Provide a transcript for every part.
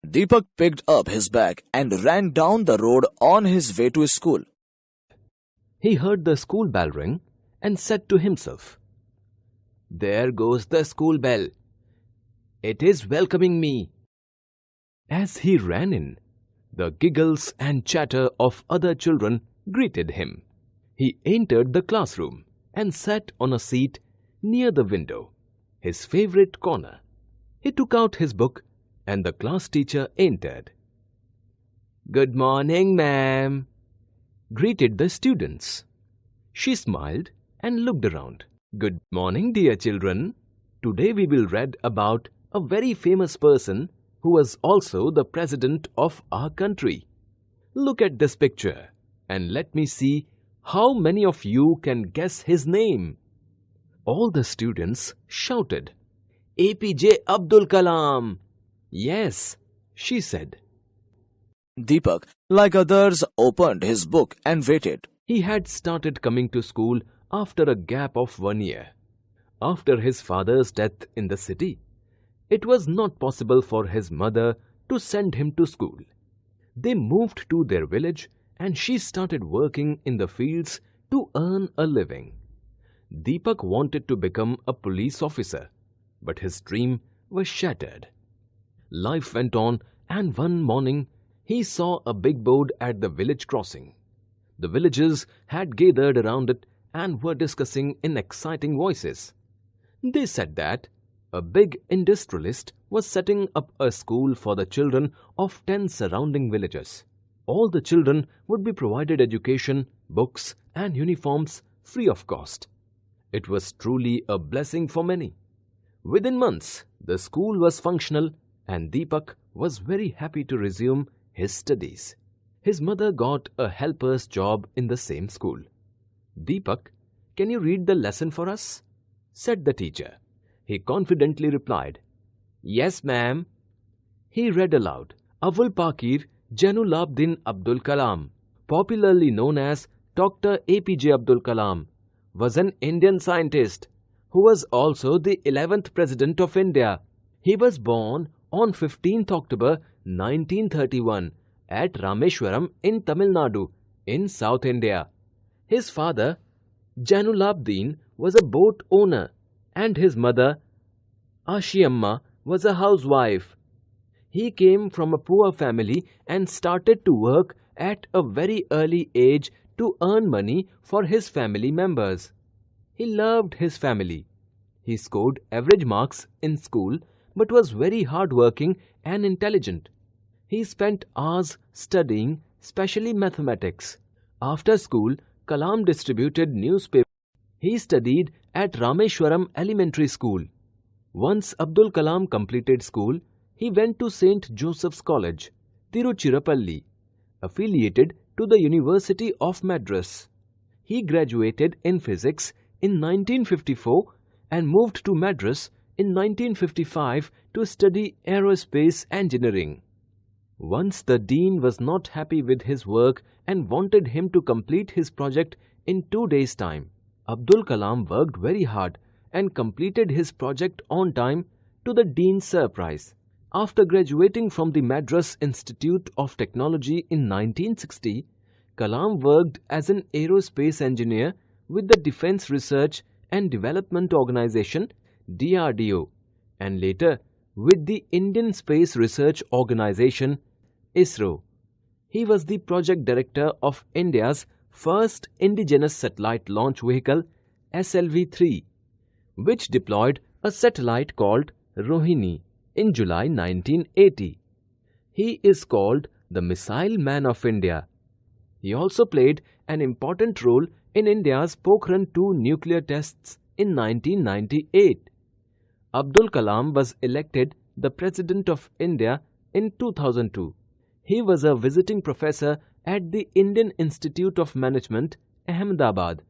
Deepak picked up his bag and ran down the road on his way to school. He heard the school bell ring and said to himself, "There goes the school bell. It is welcoming me." As he ran in, the giggles and chatter of other children greeted him. He entered the classroom and sat on a seat near the window, his favorite corner. He took out his book and the class teacher entered. "Good morning, ma'am," greeted the students. She smiled and looked around. "Good morning, dear children. Today we will read about a very famous person who was also the president of our country. Look at this picture and let me see how many of you can guess his name." All the students shouted, "APJ Abdul Kalam." "Yes," she said. Deepak, like others, opened his book and waited. He had started coming to school after a gap of 1 year. After his father's death in the city, it was not possible for his mother to send him to school. They moved to their village and she started working in the fields to earn a living. Deepak wanted to become a police officer, but his dream was shattered. Life went on, and one morning he saw a big board at the village crossing. The villagers had gathered around it and were discussing in exciting voices. They said that a big industrialist was setting up a school for the children of 10 surrounding villages. All the children would be provided education, books, and uniforms free of cost. It was truly a blessing for many. Within months, the school was functional and Deepak was very happy to resume his studies. His mother got a helper's job in the same school. "Deepak, can you read the lesson for us?" said the teacher. He confidently replied, "Yes, ma'am." He read aloud, "Avul Pakir Janulabdin Abdul Kalam, popularly known as Dr. APJ Abdul Kalam, was an Indian scientist who was also the 11th President of India. He was born on 15th October 1931 at Rameshwaram in Tamil Nadu in South India. His father, Janulabdin, was a boat owner and his mother, Ashiamma, was a housewife. He came from a poor family and started to work at a very early age to earn money for his family members. He loved his family. He scored average marks in school but was very hardworking and intelligent. He spent hours studying, especially mathematics. After school, Kalam distributed newspapers. He studied at Rameshwaram Elementary School. Once Abdul Kalam completed school, he went to St. Joseph's College, Tiruchirappalli, affiliated to the University of Madras. He graduated in physics in 1954 and moved to Madras in 1955 to study aerospace engineering. Once the dean was not happy with his work and wanted him to complete his project in 2 days' time. Abdul Kalam worked very hard and completed his project on time to the dean's surprise. After graduating from the Madras Institute of Technology in 1960, Kalam worked as an aerospace engineer with the Defence Research and Development Organization (DRDO) and later with the Indian Space Research Organization (ISRO). He was the project director of India's first indigenous satellite launch vehicle SLV-3, which deployed a satellite called Rohini in July 1980. He is called the Missile Man of India. He also played an important role in India's Pokhran-2 nuclear tests in 1998. Abdul Kalam was elected the President of India in 2002. He was a visiting professor at the Indian Institute of Management, Ahmedabad,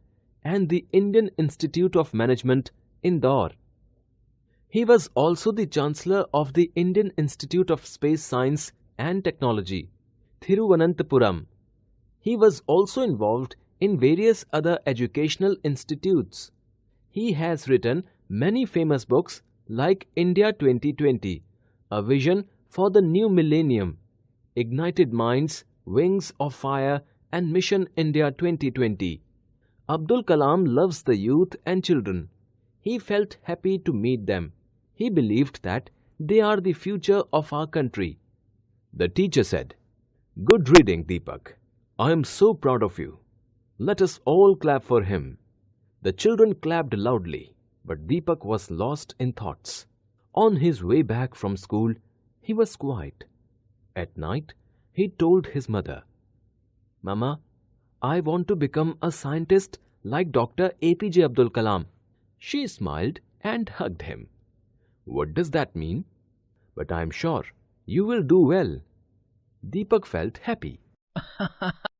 and the Indian Institute of Management, Indore. He was also the Chancellor of the Indian Institute of Space Science and Technology, Thiruvananthapuram. He was also involved in various other educational institutes. He has written many famous books like India 2020, A Vision for the new millennium, Ignited Minds, Wings of Fire, and Mission India 2020. Abdul Kalam loves the youth and children. He felt happy to meet them. He believed that they are the future of our country. The teacher said, "Good reading, Deepak. I am so proud of you. Let us all clap for him." The children clapped loudly, but Deepak was lost in thoughts. On his way back from school, he was quiet. At night, he told his mother, "Mama, I want to become a scientist like Dr. APJ Abdul Kalam." She smiled and hugged him. "What does that mean?" "But I am sure you will do well." Deepak felt happy.